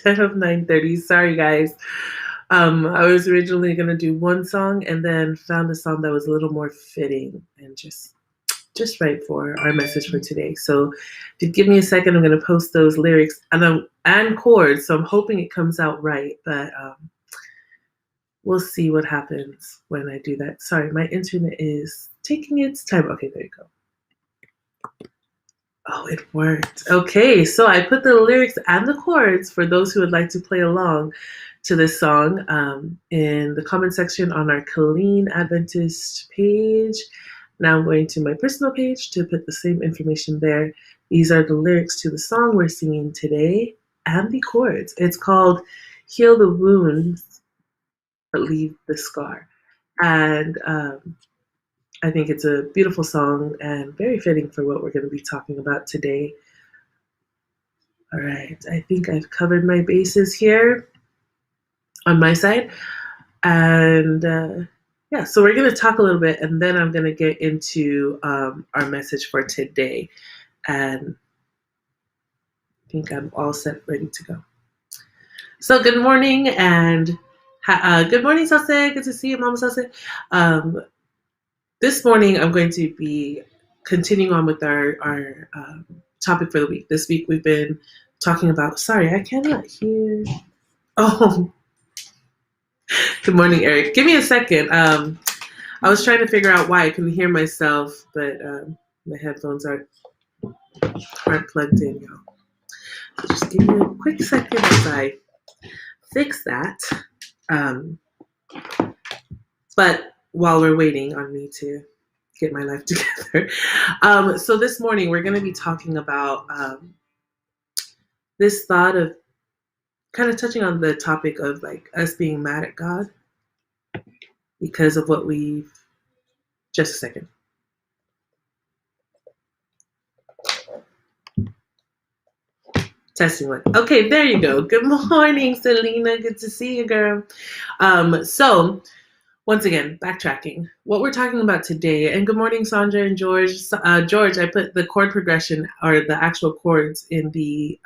instead of 9:30. Sorry, guys. I was originally going to do one song and then found a song that was a little more fitting and just right for our message for today. So if you give me a second, I'm going to post those lyrics and chords. So I'm hoping it comes out right, but we'll see what happens when I do that. Sorry, my internet is taking its time. Okay, there you go. Oh, it worked. Okay, so I put the lyrics and the chords for those who would like to play along to this song in the comment section on our Colleen Adventist page. Now I'm going to my personal page to put the same information there. These are the lyrics to the song we're singing today and the chords. It's called Heal the Wounds, but Leave the Scar. And I think it's a beautiful song and very fitting for what we're going to be talking about today. All right, I think I've covered my bases here on my side. And yeah, so we're going to talk a little bit and then I'm going to get into our message for today. And I think I'm all set, ready to go. So good morning and good morning, Sase. Good to see you, Mama Sase. This morning, I'm going to be continuing on with our topic for the week. This week, we've been talking about, sorry, I cannot hear. Oh, good morning, Eric. Give me a second. I was trying to figure out why I couldn't hear myself, but my headphones aren't plugged in, y'all. So just give me a quick second as I fix that. But while we're waiting on me to get my life together. So this morning, we're going to be talking about this thought of kind of touching on the topic of like us being mad at God because of what we've, just a second. Testing one. Okay, there you go. Good morning, Selena. Good to see you, girl. So once again, backtracking. What we're talking about today, and good morning, Sandra and George. George, I put the chord progression or the actual chords in the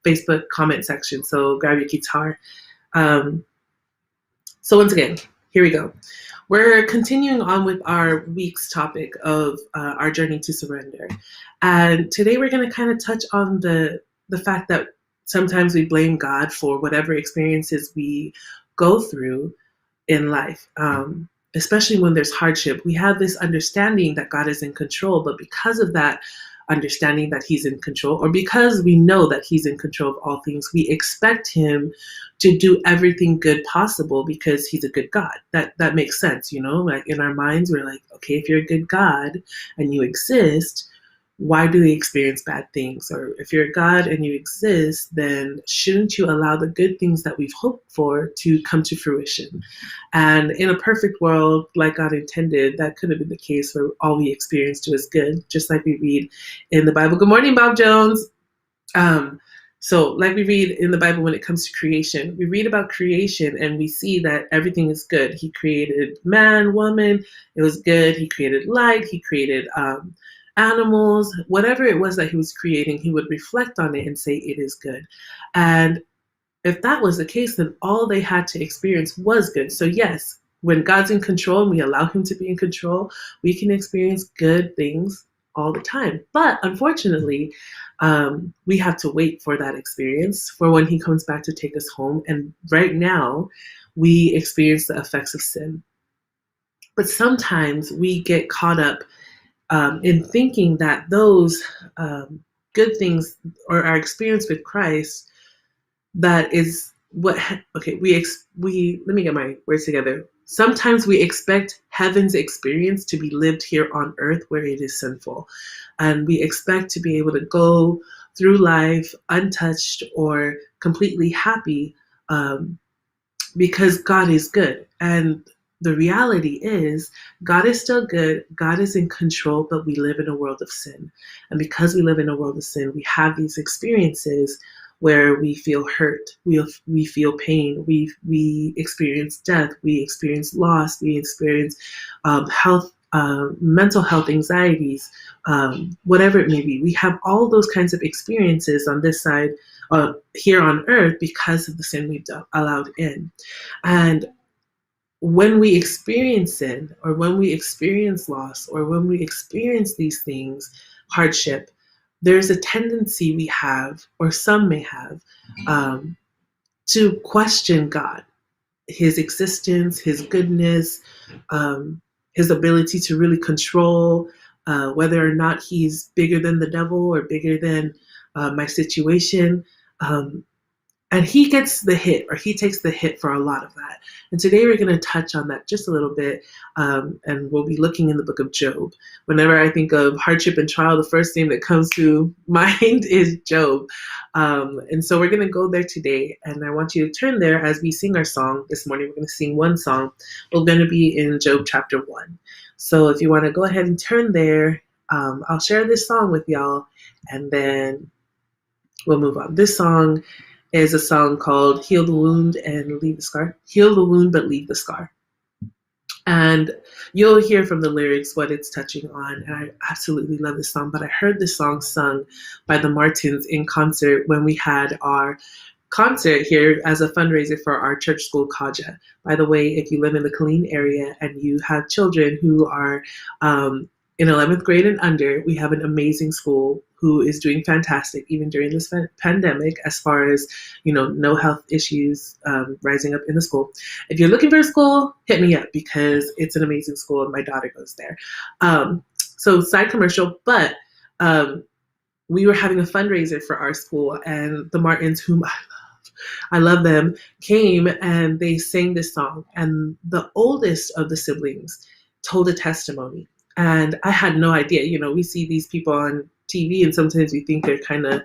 Facebook comment section, so grab your guitar. So once again, here we go. We're continuing on with our week's topic of our journey to surrender. And today we're going to kind of touch on the fact that sometimes we blame God for whatever experiences we go through in life, especially when there's hardship. We have this understanding that God is in control, but because of that understanding that he's in control, or because we know that he's in control of all things, we expect him to do everything good possible because he's a good God. That makes sense, you know? Like in our minds, we're like, okay, if you're a good God and you exist, why do we experience bad things? Or if you're a God and you exist, then shouldn't you allow the good things that we've hoped for to come to fruition? And in a perfect world, like God intended, that could have been the case where all we experienced was good, just like we read in the Bible. Good morning, Bob Jones. So like we read in the Bible when it comes to creation, we read about creation and we see that everything is good. He created man, woman, it was good. He created light, he created animals, whatever it was that he was creating, he would reflect on it and say it is good. And if that was the case, then all they had to experience was good. So yes, when God's in control and we allow him to be in control, we can experience good things all the time. But unfortunately, we have to wait for that experience, for when he comes back to take us home. And right now, we experience the effects of sin. But sometimes we get caught up in thinking that those good things or our experience with Christ, that is what, okay, let me get my words together. Sometimes we expect heaven's experience to be lived here on earth where it is sinful. And we expect to be able to go through life untouched or completely happy because God is good. And the reality is God is still good. God is in control, but we live in a world of sin. And because we live in a world of sin, we have these experiences where we feel hurt, we feel pain, we experience death, we experience loss, we experience mental health anxieties, whatever it may be. We have all those kinds of experiences on this side here on earth because of the sin we've allowed in. And when we experience sin, or when we experience loss, or when we experience these things, hardship, there's a tendency we have, or some may have, to question God, his existence, his goodness, um, his ability to really control, whether or not he's bigger than the devil or bigger than my situation. And he gets the hit, or he takes the hit for a lot of that. And today we're going to touch on that just a little bit. And we'll be looking in the book of Job. Whenever I think of hardship and trial, the first name that comes to mind is Job. And so we're going to go there today. And I want you to turn there as we sing our song this morning. We're going to sing one song. We're going to be in Job chapter 1. So if you want to go ahead and turn there, I'll share this song with y'all, and then we'll move on. This song is a song called Heal the Wound and Leave the Scar. Heal the wound, but leave the scar. And you'll hear from the lyrics what it's touching on. And I absolutely love this song. But I heard this song sung by the Martins in concert when we had our concert here as a fundraiser for our church school, Kaja. By the way, if you live in the Killeen area and you have children who are in 11th grade and under, we have an amazing school who is doing fantastic even during this pandemic, as far as, no health issues rising up in the school. If you're looking for a school, hit me up, because it's an amazing school and my daughter goes there. So side commercial, but we were having a fundraiser for our school, and the Martins, whom I love them, came and they sang this song. And the oldest of the siblings told a testimony. And I had no idea. We see these people on TV, and sometimes we think they're kind of,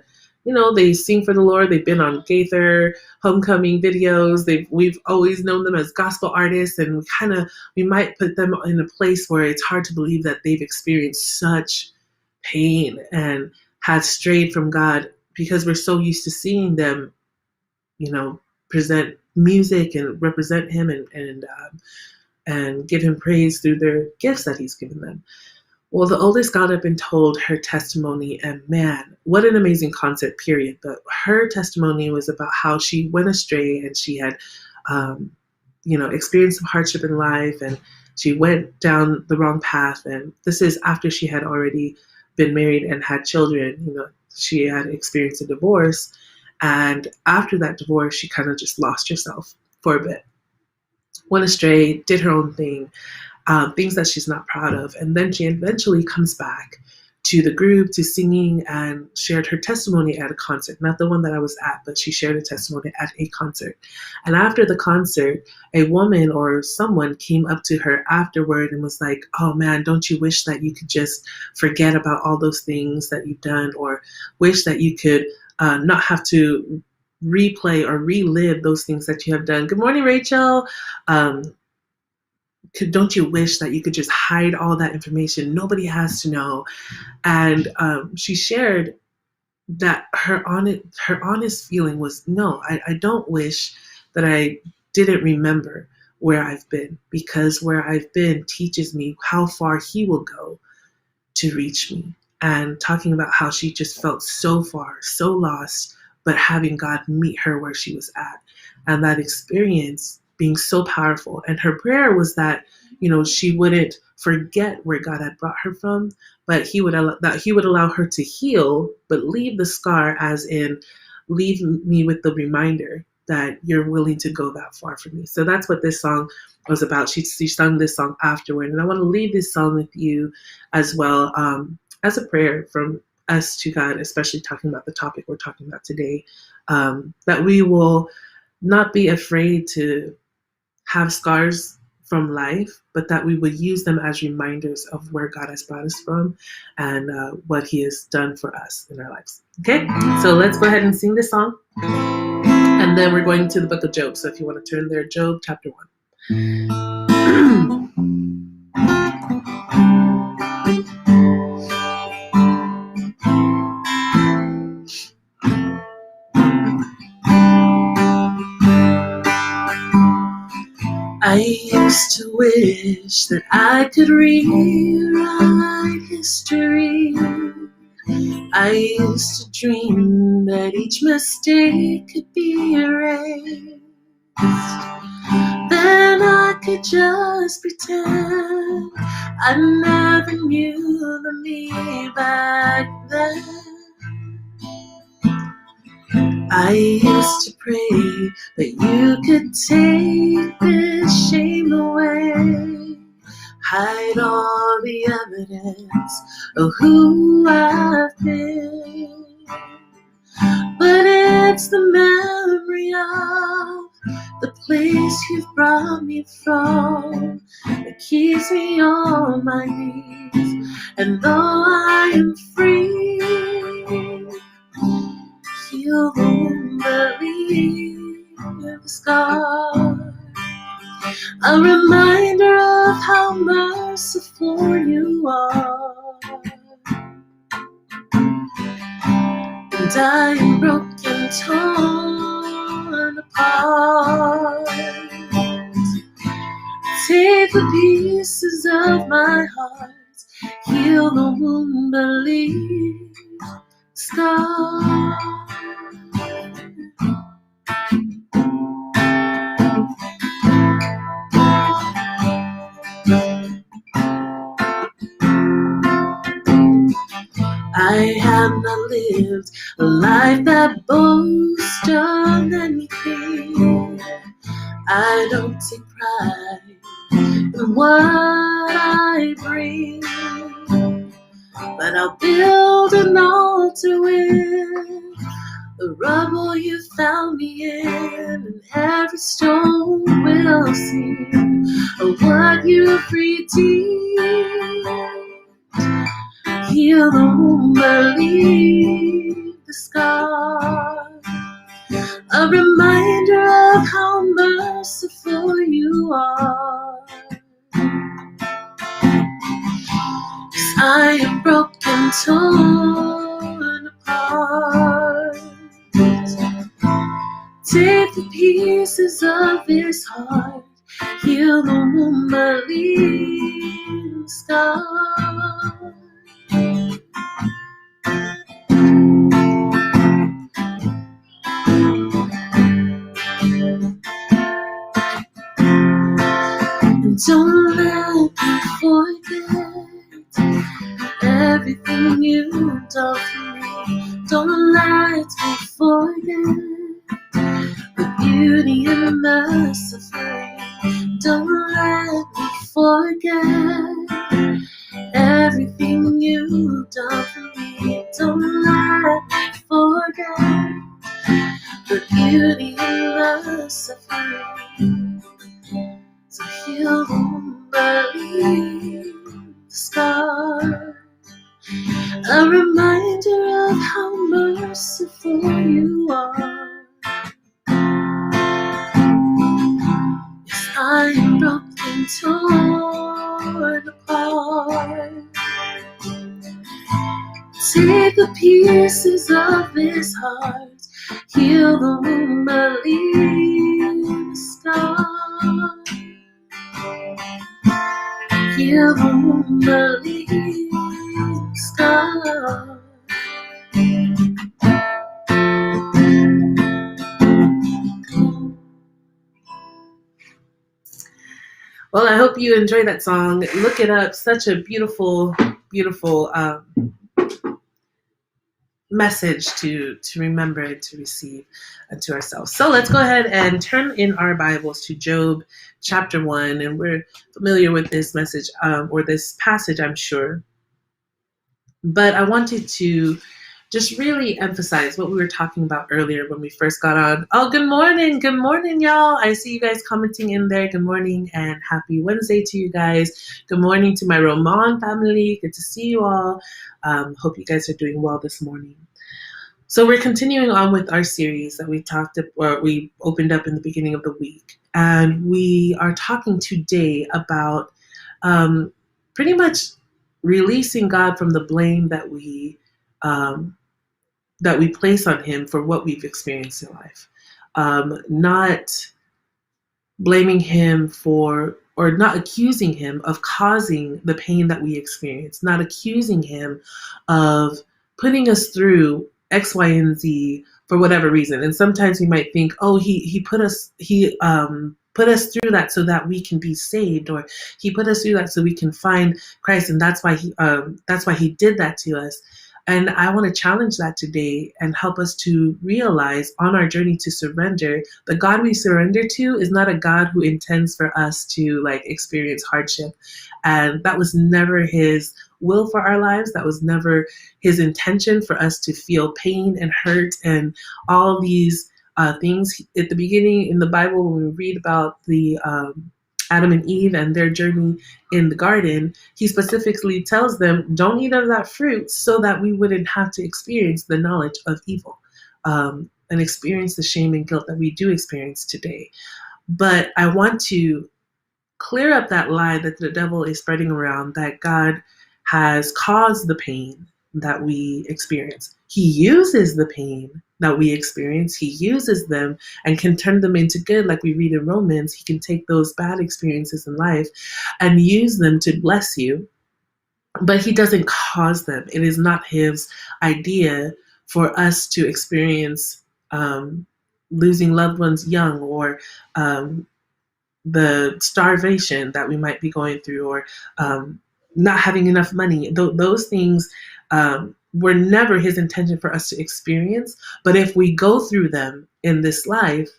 they sing for the Lord. They've been on Gaither homecoming videos. We've always known them as gospel artists, and we might put them in a place where it's hard to believe that they've experienced such pain and had strayed from God, because we're so used to seeing them, present music and represent Him and give Him praise through their gifts that He's given them. Well, the oldest got up and told her testimony, and man, what an amazing concert, period. But her testimony was about how she went astray, and she had, experienced some hardship in life, and she went down the wrong path. And this is after she had already been married and had children. She had experienced a divorce. And after that divorce, she kind of just lost herself for a bit. Went astray, did her own thing, things that she's not proud of. And then she eventually comes back to the group, to singing, and shared her testimony at a concert. Not the one that I was at, but she shared a testimony at a concert. And after the concert, a woman or someone came up to her afterward and was like, "Oh man, don't you wish that you could just forget about all those things that you've done, or wish that you could not have to replay or relive those things that you have done?" Good morning, Rachel. Don't you wish that you could just hide all that information? Nobody has to know. And she shared that her honest feeling was, no, I don't wish that I didn't remember where I've been, because where I've been teaches me how far He will go to reach me. And talking about how she just felt so far, so lost, but having God meet her where she was at. And that experience being so powerful. And her prayer was that, she wouldn't forget where God had brought her from, but He would allow her to heal, but leave the scar, as in leave me with the reminder that you're willing to go that far for me. So that's what this song was about. She sung this song afterward. And I want to leave this song with you as well, as a prayer from us to God, especially talking about the topic we're talking about today, that we will not be afraid to have scars from life, but that we would use them as reminders of where God has brought us from and what He has done for us in our lives. Okay, so let's go ahead and sing this song. And then we're going to the book of Job. So if you want to turn there, Job chapter 1. I used to wish that I could rewrite history. I used to dream that each mistake could be erased, then I could just pretend I never knew the me back then. I used to pray that you could take this shame away, hide all the evidence of who I've been. But it's the memory of the place you've brought me from that keeps me on my knees. And though I am free, heal the wound, believe the scar. A reminder of how merciful you are. And I am broken, torn apart. Take the pieces of my heart, heal the wound, believe the scar. I have not lived a life that boasts of anything. I don't take pride in what I bring, but I'll build an altar with the rubble you found me in, and every stone will sing of what you've redeemed. Heal the wound, believe the scar. A reminder of how merciful you are. 'Cause I am broken, torn apart. Take the pieces of this heart, heal the wound, believe the scar. Don't let me forget everything you've done for me. Don't let me forget the beauty and the suffering. Don't let me forget everything you've done for me. Don't let me forget the beauty and the suffering. So heal the wound, believe the scar. A reminder of how merciful you are. Yes, I am broken, torn apart. Take the pieces of this heart, heal the wound, believe the scar. Heal the wound, believe the scar. Well, I hope you enjoyed that song. Look it up. Such a beautiful, beautiful message to remember and to receive to ourselves. So let's go ahead and turn in our Bibles to Job chapter 1. And we're familiar with this message or this passage, I'm sure. But I wanted to just really emphasize what we were talking about earlier when we first got on. Oh, good morning, y'all. I see you guys commenting in there. Good morning and happy Wednesday to you guys. Good morning to my Roman family. Good to see you all. Hope you guys are doing well this morning. So we're continuing on with our series that we opened up in the beginning of the week, and we are talking today about pretty much releasing God from the blame that we place on him for what we've experienced in life. Not blaming him for, or not accusing him of causing the pain that we experience, not accusing him of putting us through X, Y, and Z for whatever reason. And sometimes we might think, oh, he put us through that so that we can be saved, or he put us through that so we can find Christ, and that's why he did that to us. And I want to challenge that today and help us to realize on our journey to surrender, the God we surrender to is not a God who intends for us to like experience hardship. And that was never his will for our lives. That was never his intention for us to feel pain and hurt and all these things. At the beginning in the Bible, when we read about the Adam and Eve and their journey in the garden, he specifically tells them, don't eat of that fruit so that we wouldn't have to experience the knowledge of evil and experience the shame and guilt that we do experience today. But I want to clear up that lie that the devil is spreading around, that God has caused the pain that we experience. He uses the pain that we experience, he uses them and can turn them into good, like we read in Romans. He can take those bad experiences in life and use them to bless you, but he doesn't cause them. It is not his idea for us to experience losing loved ones young, or the starvation that we might be going through, or not having enough money. Those things were never his intention for us to experience. But if we go through them in this life,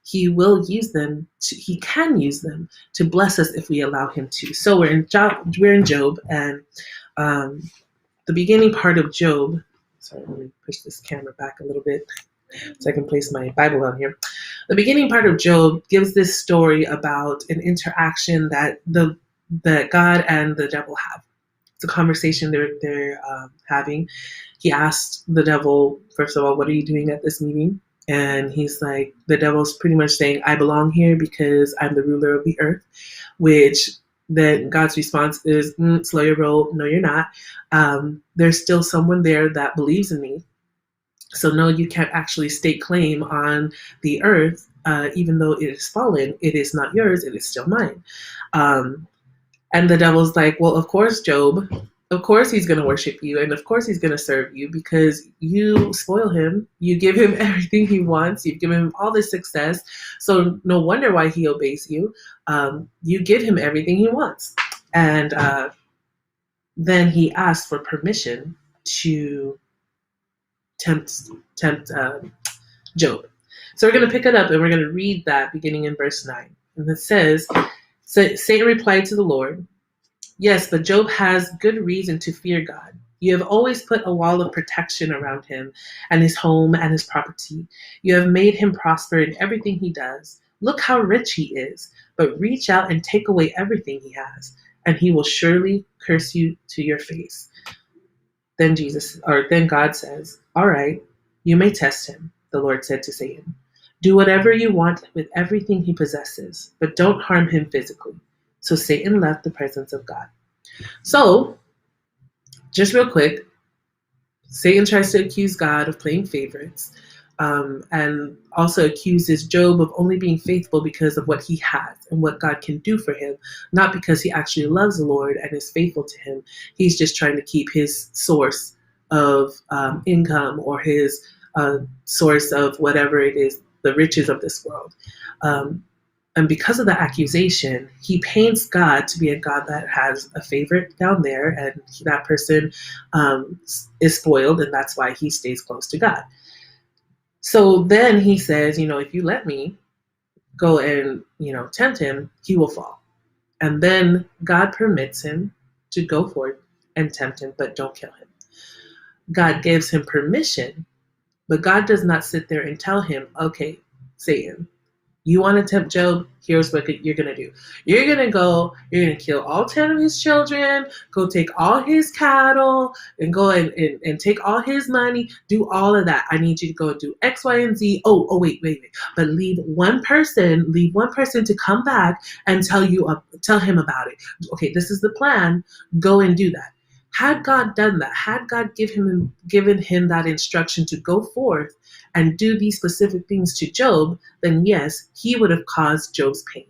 he will use them. He can use them to bless us if we allow him to. So we're in Job, and the beginning part of Job. Sorry, let me push this camera back a little bit so I can place my Bible on here. The beginning part of Job gives this story about an interaction that God and the devil have. It's a conversation they're having. He asked the devil, first of all, what are you doing at this meeting? And he's like, the devil's pretty much saying, I belong here because I'm the ruler of the earth, which then God's response is, slow your roll. No, you're not. There's still someone there that believes in me. So no, you can't actually stake claim on the earth, even though it is fallen. It is not yours. It is still mine. And the devil's like, well, of course, Job, of course he's going to worship you. And of course he's going to serve you because you spoil him. You give him everything he wants. You've given him all this success. So no wonder why he obeys you. You give him everything he wants. And then he asked for permission to tempt Job. So we're going to pick it up and we're going to read that beginning in verse 9. And it says, so Satan replied to the Lord, yes, but Job has good reason to fear God. You have always put a wall of protection around him and his home and his property. You have made him prosper in everything he does. Look how rich he is, but reach out and take away everything he has, and he will surely curse you to your face. Then God says, all right, you may test him, the Lord said to Satan. Do whatever you want with everything he possesses, but don't harm him physically. So Satan left the presence of God. So, just real quick, Satan tries to accuse God of playing favorites, and also accuses Job of only being faithful because of what he has and what God can do for him, not because he actually loves the Lord and is faithful to him. He's just trying to keep his source of income, or his source of whatever it is, the riches of this world. And because of the accusation, he paints God to be a God that has a favorite down there, and that person is spoiled, and that's why he stays close to God. So then he says, if you let me go and, tempt him, he will fall. And then God permits him to go forth and tempt him, but don't kill him. God gives him permission, but God does not sit there and tell him, okay, Satan, you want to tempt Job? Here's what you're going to do. You're going to kill all 10 of his children, go take all his cattle, and go and take all his money, do all of that. I need you to go do X, Y, and Z. Oh, wait. But leave one person to come back and tell him about it. Okay, this is the plan. Go and do that. Had God done that, had God given him that instruction to go forth and do these specific things to Job, then yes, he would have caused Job's pain.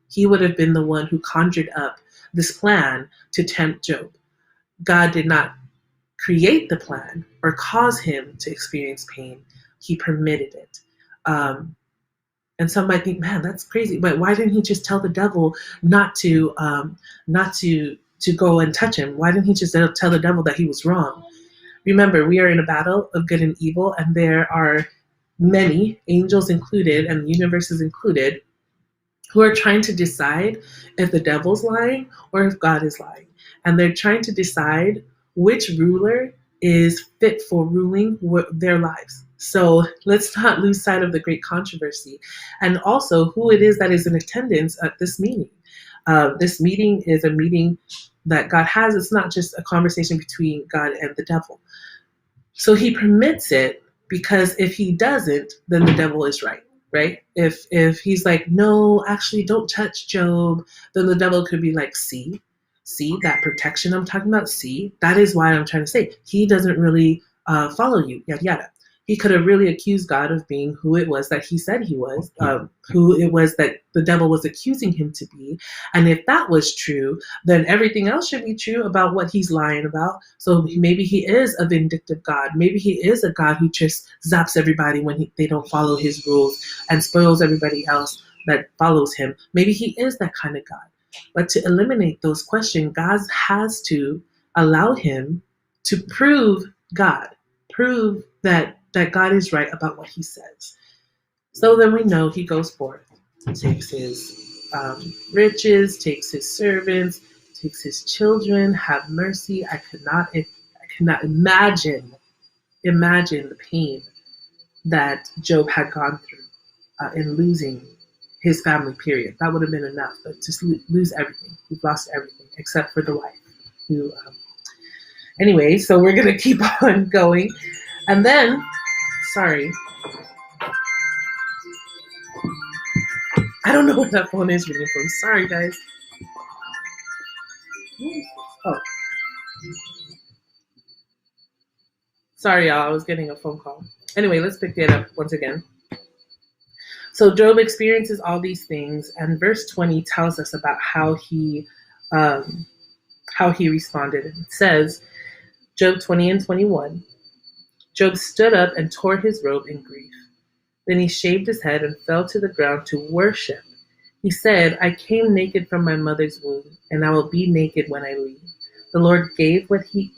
He would have been the one who conjured up this plan to tempt Job. God did not create the plan or cause him to experience pain. He permitted it. And some might think, man, that's crazy. But why didn't he just tell the devil not to go and touch him? Why didn't he just tell the devil that he was wrong? Remember, we are in a battle of good and evil, and there are many, angels included, and the universe is included, who are trying to decide if the devil's lying or if God is lying. And they're trying to decide which ruler is fit for ruling their lives. So let's not lose sight of the great controversy and also who it is that is in attendance at this meeting. This meeting is a meeting that God has. It's not just a conversation between God and the devil. So he permits it because if he doesn't, then the devil is right. Right? If he's like, no, actually don't touch Job, then the devil could be like, see that protection I'm talking about, see, that is why I'm trying to say he doesn't really follow you, yada yada. He could have really accused God of being who it was that he said he was, who it was that the devil was accusing him to be. And if that was true, then everything else should be true about what he's lying about. So maybe he is a vindictive God. Maybe he is a God who just zaps everybody when they don't follow his rules and spoils everybody else that follows him. Maybe he is that kind of God. But to eliminate those questions, God has to allow him to prove God, prove that God is right about what he says. So then we know he goes forth, takes his riches, takes his servants, takes his children. Have mercy. I cannot imagine the pain that Job had gone through in losing his family, period. That would have been enough, but to lose everything. He lost everything except for the wife. Who, anyway, so we're going to keep on going. And then, sorry, I don't know where that phone is ringing from. Sorry, guys. Oh. Sorry, y'all. I was getting a phone call. Anyway, let's pick it up once again. So Job experiences all these things, and verse 20 tells us about how he responded. It says, Job 20 and 21, Job stood up and tore his robe in grief. Then he shaved his head and fell to the ground to worship. He said, I came naked from my mother's womb, and I will be naked when I leave. The Lord gave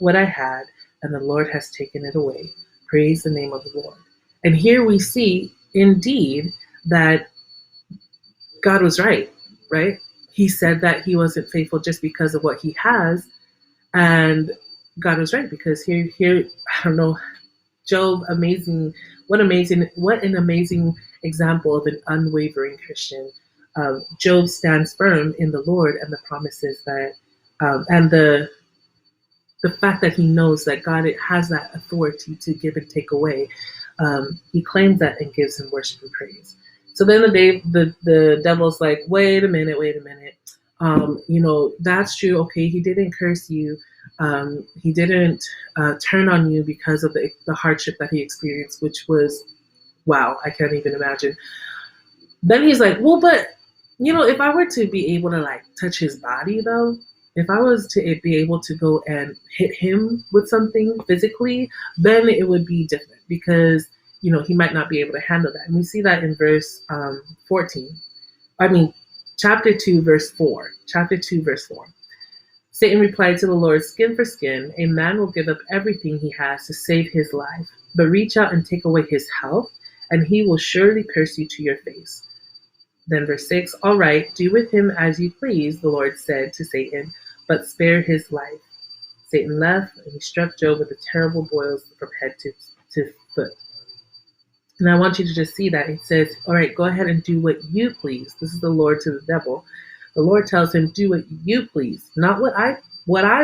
what I had, and the Lord has taken it away. Praise the name of the Lord. And here we see, indeed, that God was right? He said that he wasn't faithful just because of what he has, and God was right because here, I don't know, Job, amazing, what an amazing example of an unwavering Christian. Job stands firm in the Lord and the promises that, and the fact that he knows that God has that authority to give and take away. He claims that and gives him worship and praise. So then the devil's like, wait a minute. That's true. Okay, he didn't curse you. He didn't turn on you because of the hardship that he experienced, which was, wow, I can't even imagine. Then he's like, well, but, if I were to be able to like touch his body though, if I was to be able to go and hit him with something physically, then it would be different because, he might not be able to handle that. And we see that in verse 14. Chapter 2, verse 4. Chapter 2, verse 4. Satan replied to the Lord, skin for skin, a man will give up everything he has to save his life, but reach out and take away his health, and he will surely curse you to your face. Then verse 6, all right, do with him as you please, the Lord said to Satan, but spare his life. Satan left, and he struck Job with the terrible boils from head to foot. And I want you to just see that. It says, all right, go ahead and do what you please. This is the Lord to the devil. The Lord tells him, do what you please. Not what I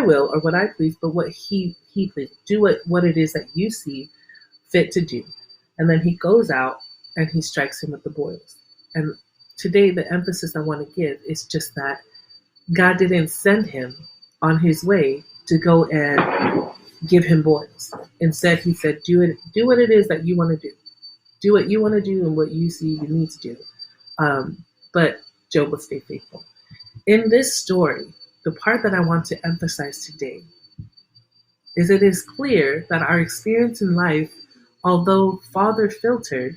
will or what I please, but what he please. Do what it is that you see fit to do. And then he goes out and he strikes him with the boils. And today the emphasis I want to give is just that God didn't send him on his way to go and give him boils. Instead, he said, do what it is that you want to do. Do what you want to do and what you see you need to do. But Job will stay faithful. In this story, the part that I want to emphasize today is it is clear that our experience in life, although Father filtered,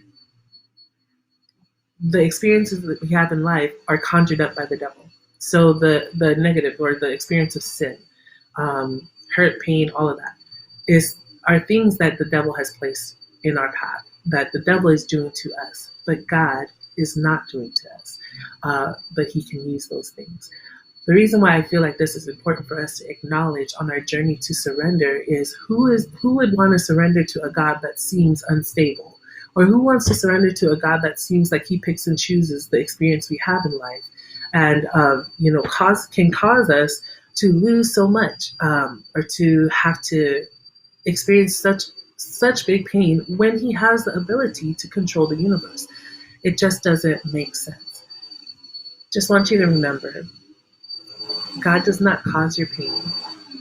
the experiences that we have in life are conjured up by the devil. So the negative or the experience of sin, hurt, pain, all of that is are things that the devil has placed in our path that the devil is doing to us, but God is not doing to us. But He can use those things. The reason why I feel like this is important for us to acknowledge on our journey to surrender is who would want to surrender to a God that seems unstable, or who wants to surrender to a God that seems like He picks and chooses the experience we have in life, and can cause us to lose so much, or to have to experience such big pain when He has the ability to control the universe. It just doesn't make sense. Just want you to remember, God does not cause your pain,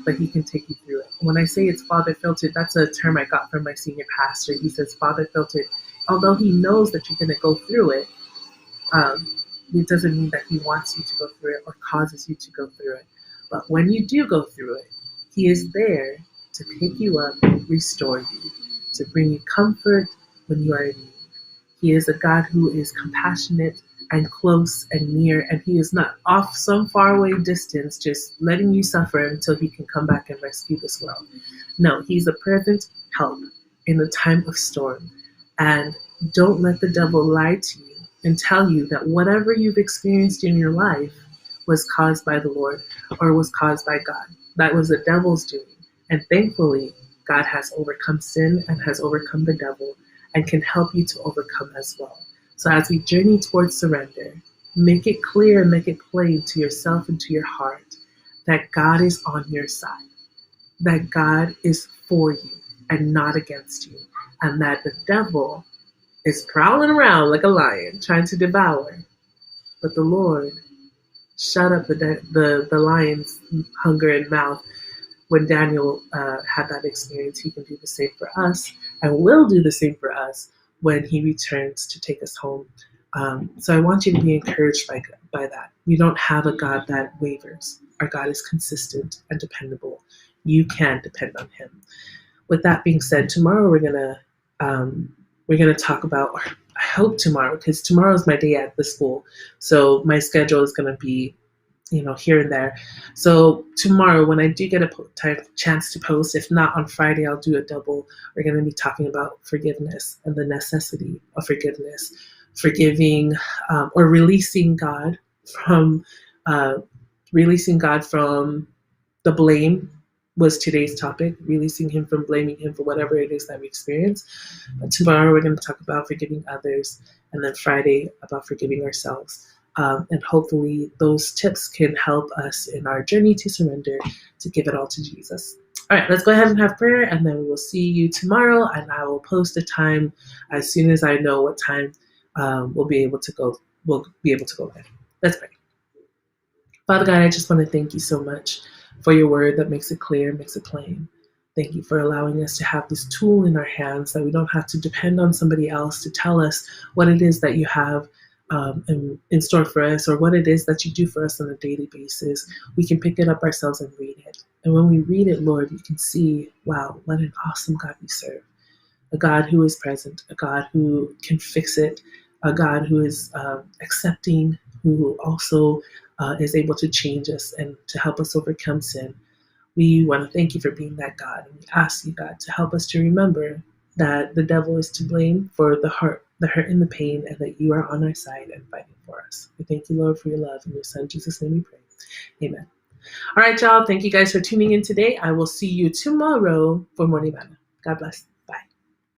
but He can take you through it. When I say it's Father filtered, that's a term I got from my senior pastor. He says Father filtered, although He knows that you're going to go through it, it doesn't mean that He wants you to go through it or causes you to go through it. But when you do go through it, He is there to pick you up, restore you, to bring you comfort when you are in need. He is a God who is compassionate and close and near, and He is not off some faraway distance just letting you suffer until He can come back and rescue this world. No, He's a present help in the time of storm. And don't let the devil lie to you and tell you that whatever you've experienced in your life was caused by the Lord or was caused by God. That was the devil's doing. And thankfully, God has overcome sin and has overcome the devil and can help you to overcome as well. So as we journey towards surrender, make it clear, make it plain to yourself and to your heart that God is on your side, that God is for you and not against you, and that the devil is prowling around like a lion trying to devour. But the Lord shut up the lion's hunger and mouth. When Daniel had that experience, He can do the same for us and will do the same for us when He returns to take us home. So I want you to be encouraged by that. We don't have a God that wavers. Our God is consistent and dependable. You can depend on Him. With that being said, tomorrow we're gonna talk about. Or I hope tomorrow, because tomorrow is my day at the school, so my schedule is gonna be here and there. So tomorrow, when I do get a chance to post, if not on Friday, I'll do a double. We're going to be talking about forgiveness and the necessity of forgiveness, forgiving or releasing God from the blame was today's topic, releasing Him from blaming Him for whatever it is that we experience. But tomorrow, we're going to talk about forgiving others, and then Friday about forgiving ourselves. And hopefully those tips can help us in our journey to surrender, to give it all to Jesus. All right, let's go ahead and have prayer, and then we will see you tomorrow, and I will post a time as soon as I know what time we'll be able to go live. Let's pray. Father God, I just want to thank You so much for Your word that makes it clear, makes it plain. Thank You for allowing us to have this tool in our hands that we don't have to depend on somebody else to tell us what it is that You have in store for us, or what it is that You do for us on a daily basis. We can pick it up ourselves and read it. And when we read it, Lord, we can see, wow, what an awesome God we serve. A God who is present, a God who can fix it, a God who is accepting, who also is able to change us and to help us overcome sin. We want to thank You for being that God. And we ask You, God, to help us to remember that the devil is to blame for the hurt and the pain, and that You are on our side and fighting for us. We thank You, Lord, for Your love. In Your Son, Jesus' name we pray. Amen. All right, y'all. Thank you guys for tuning in today. I will see you tomorrow for Morning Manna. God bless.